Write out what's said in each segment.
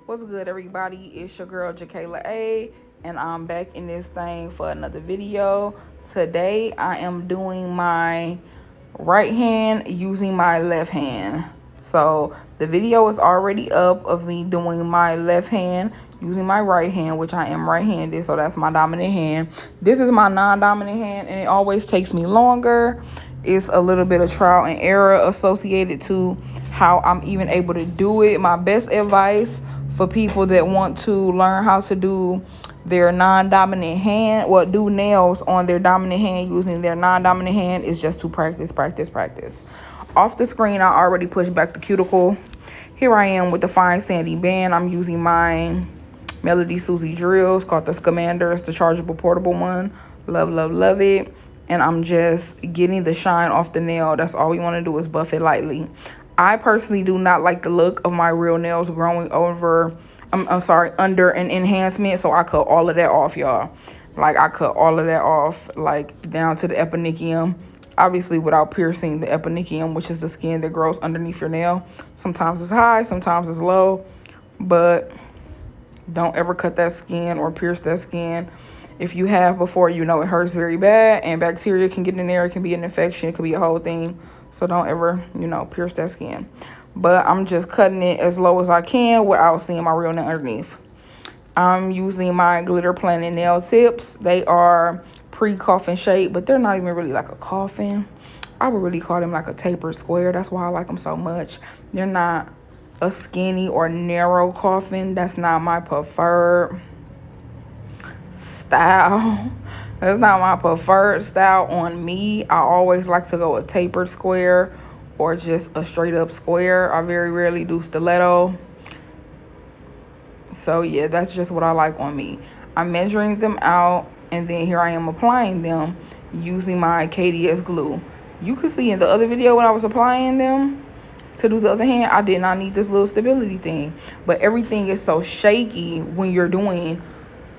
What's good, everybody? It's your girl Jakayla A, and I'm back in this thing for another video. Today I am doing my right hand using my left hand. So the video is already up of me doing my left hand using my right hand, which I am right-handed, so that's my dominant hand. This is my non-dominant hand, and it always takes me longer. It's a little bit of trial and error associated to how I'm even able to do it. My best advice for people that want to learn how to do their non-dominant hand, do nails on their dominant hand using their non-dominant hand, is just to practice. Off the screen, I already pushed back the cuticle. Here I am with the fine sandy band. I'm using my Melody Susie drills called the Scamander. It's the chargeable portable one. Love it. And I'm just getting the shine off the nail. That's all we want to do is buff it lightly. I personally do not like the look of my real nails growing over, under an enhancement. So I cut all of that off, y'all. Like, I cut all of that off, like, down to the eponychium. Obviously, without piercing the eponychium, which is the skin that grows underneath your nail. Sometimes it's high, sometimes it's low. But don't ever cut that skin or pierce that skin. If you have before, you know it hurts very bad, and bacteria can get in there. It can be an infection. It could be a whole thing. So don't ever, pierce that skin. But I'm just cutting it as low as I can without seeing my real nail underneath. I'm using my Glitter Planet nail tips. They are pre-coffin shape, but they're not even really like a coffin. I would really call them like a tapered square. That's why I like them so much. They're not a skinny or narrow coffin. That's not my preferred style. That's not my preferred style on me. I always like to go a tapered square or just a straight up square. I very rarely do stiletto. So yeah, that's just what I like on me. I'm measuring them out, and then here I am applying them using my KDS glue. You could see in the other video when I was applying them to do the other hand, I did not need this little stability thing. But everything is so shaky when you're doing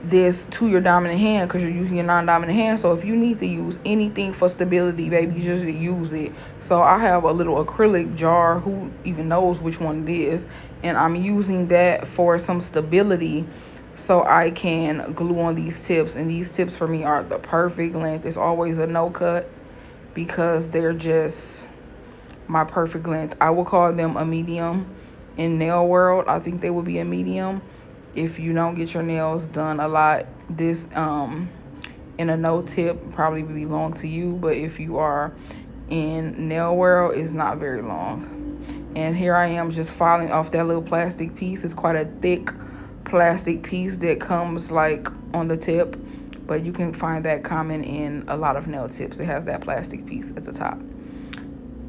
this to your dominant hand because you're using your non-dominant hand. So if you need to use anything for stability, baby, just use it. So I have a little acrylic jar. Who even knows which one it is? And I'm using that for some stability so I can glue on these tips. And these tips for me are the perfect length. It's always a no cut because they're just my perfect length. I will call them a medium in nail world. I think they would be a medium if you don't get your nails done a lot. This in a no tip probably belong to you, but if you are in nail world, it's not very long. And here I am just filing off that little plastic piece. It's quite a thick plastic piece that comes like on the tip, but you can find that common in a lot of nail tips. It has that plastic piece at the top.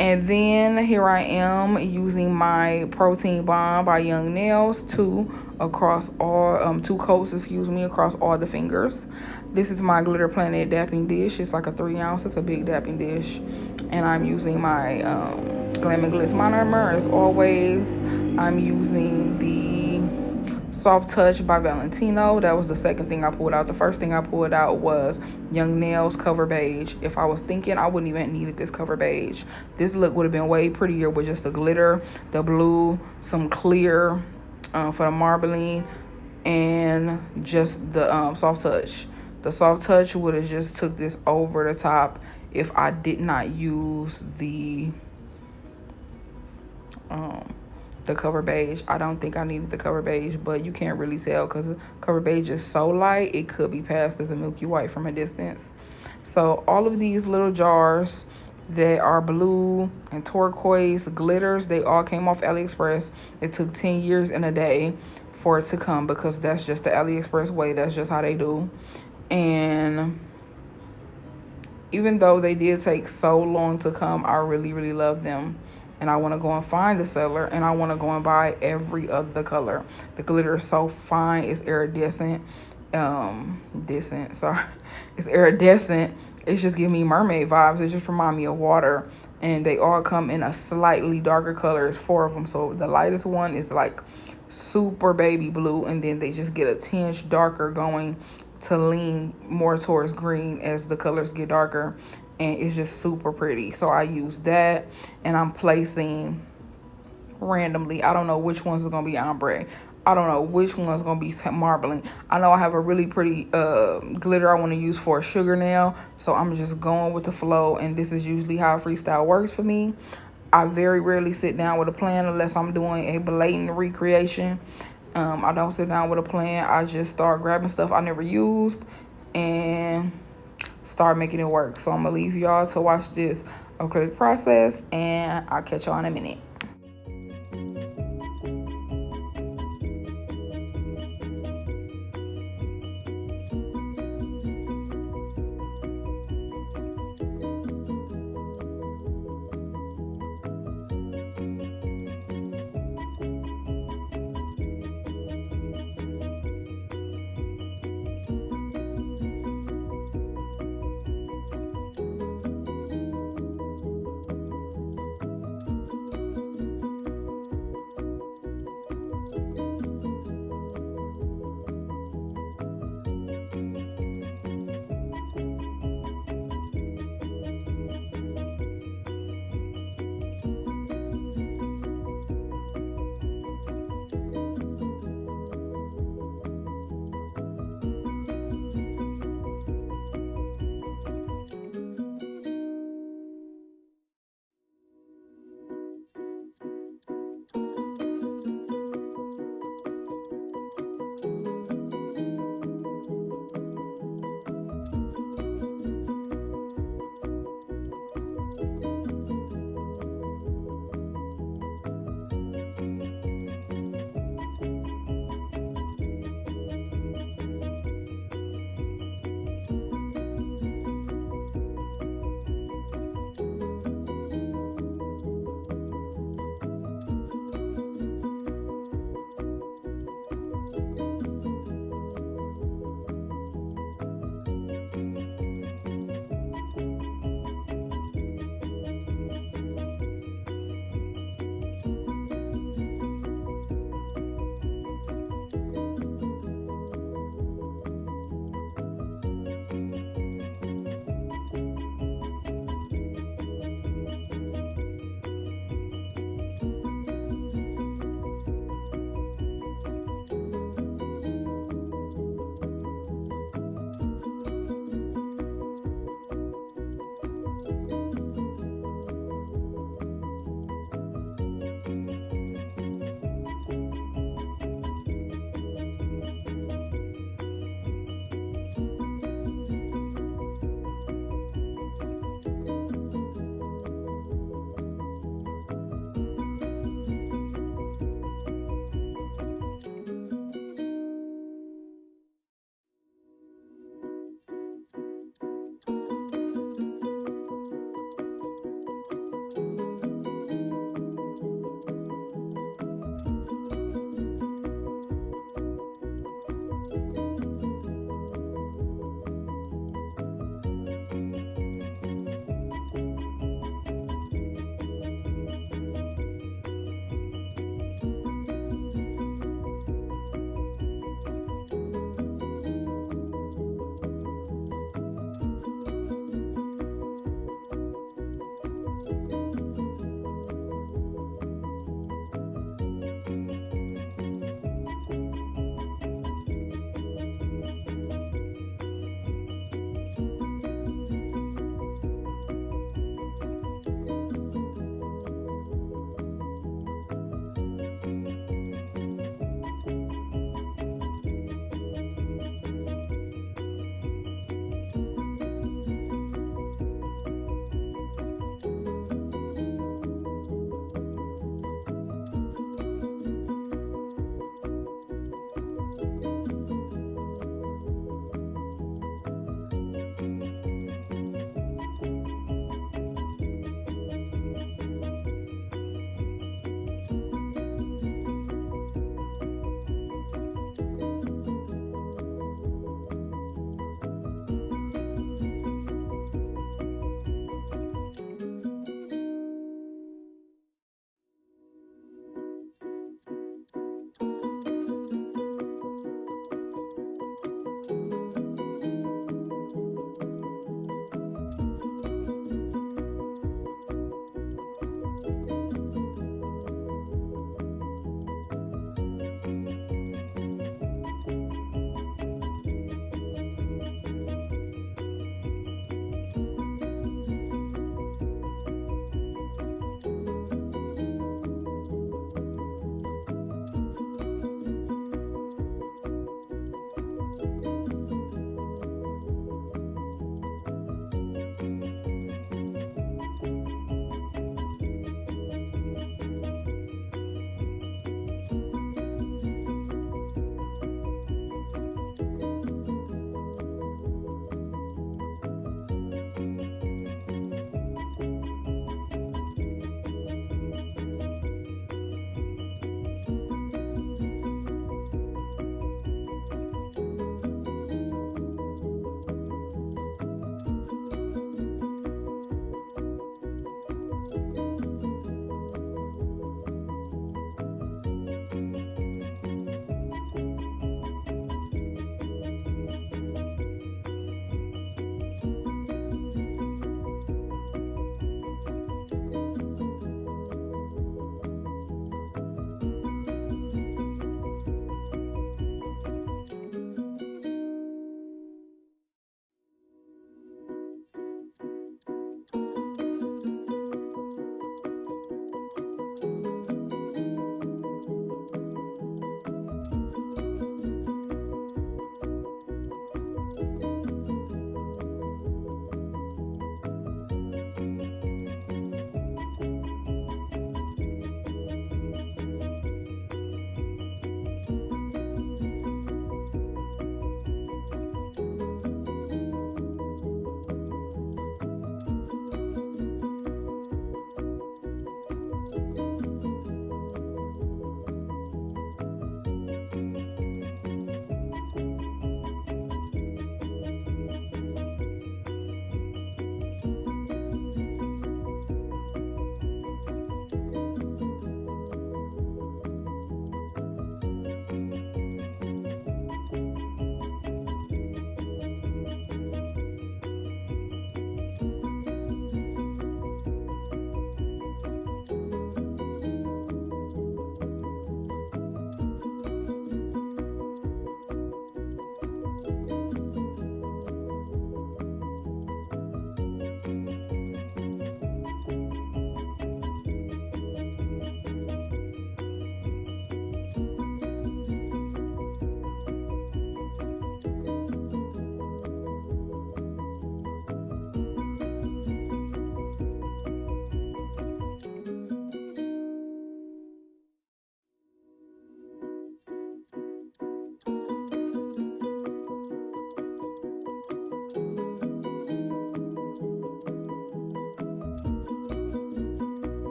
And then here I am using my Protein Bomb by Young Nails, two coats, across all the fingers. This is my Glitter Planet dapping dish. It's like a 3 ounce. It's a big dapping dish. And I'm using my Glam and Glitz monomer as always. I'm using the Soft Touch by Valentino. That was the second thing I pulled out. The first thing I pulled out was Young Nails Cover Beige. If I was thinking, I wouldn't even needed this Cover Beige. This look would have been way prettier with just the glitter, the blue, some clear for the marbling, and just the Soft Touch. The Soft Touch would have just took this over the top if I did not use the Cover Beige. I don't think I needed the Cover Beige, but you can't really tell because the Cover Beige is so light, it could be passed as a milky white from a distance. So all of these little jars that are blue and turquoise glitters, they all came off AliExpress. It took 10 years and a day for it to come because that's just the AliExpress way. That's just how they do. And even though they did take so long to come, I really love them. And I want to go and find the seller, and I want to go and buy every other color. The glitter is so fine. It's iridescent. It's iridescent. It's just giving me mermaid vibes. It just reminds me of water. And they all come in a slightly darker color. It's 4 of them. So the lightest one is like super baby blue, and then they just get a tinge darker going to lean more towards green as the colors get darker. And it's just super pretty. So I use that, and I'm placing randomly. I don't know which ones are going to be ombre. I don't know which one's gonna be marbling. I know I have a really pretty glitter I want to use for a sugar nail, so I'm just going with the flow, and this is usually how freestyle works for me. I very rarely sit down with a plan unless I'm doing a blatant recreation. I don't sit down with a plan. I just start grabbing stuff I never used and start making it work. So I'm gonna leave y'all to watch this acrylic process, and I'll catch y'all in a minute.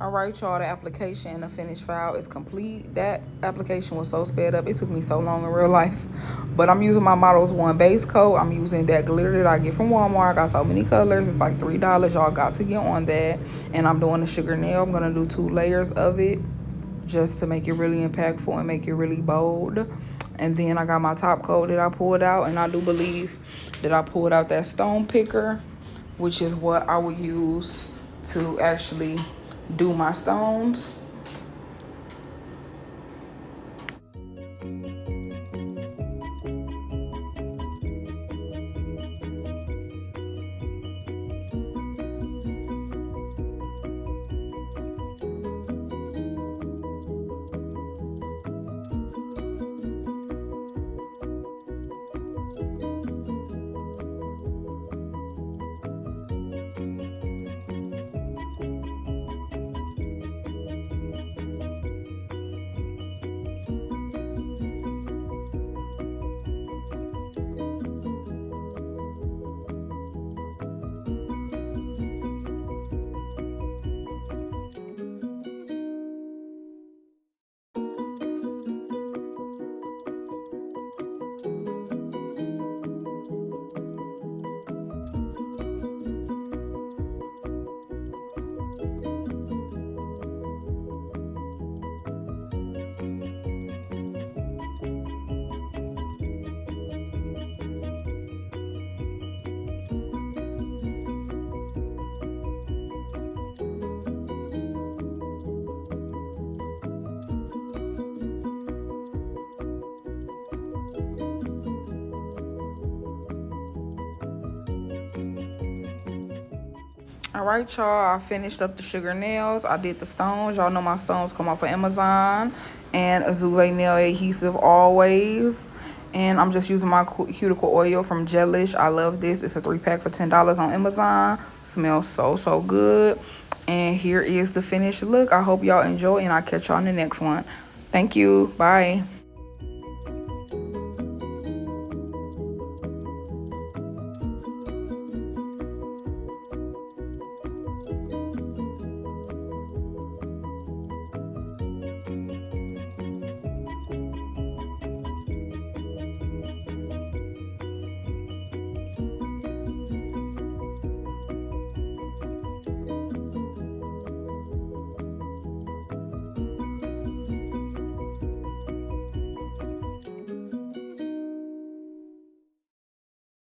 All right, y'all, the application and the finished file is complete. That application was so sped up. It took me so long in real life. But I'm using my Models 1 base coat. I'm using that glitter that I get from Walmart. I got so many colors. It's like $3. Y'all got to get on that. And I'm doing the sugar nail. I'm going to do 2 layers of it just to make it really impactful and make it really bold. And then I got my top coat that I pulled out. And I do believe that I pulled out that stone picker, which is what I will use to actually do my stones. All right, y'all, I finished up the sugar nails. I did the stones. Y'all know my stones come off of Amazon. And Azule nail adhesive always. And I'm just using my cuticle oil from Gelish. I love this. It's a 3-pack for $10 on Amazon. Smells so good. And here is the finished look. I hope y'all enjoy, and I'll catch y'all in the next one. Thank you. Bye.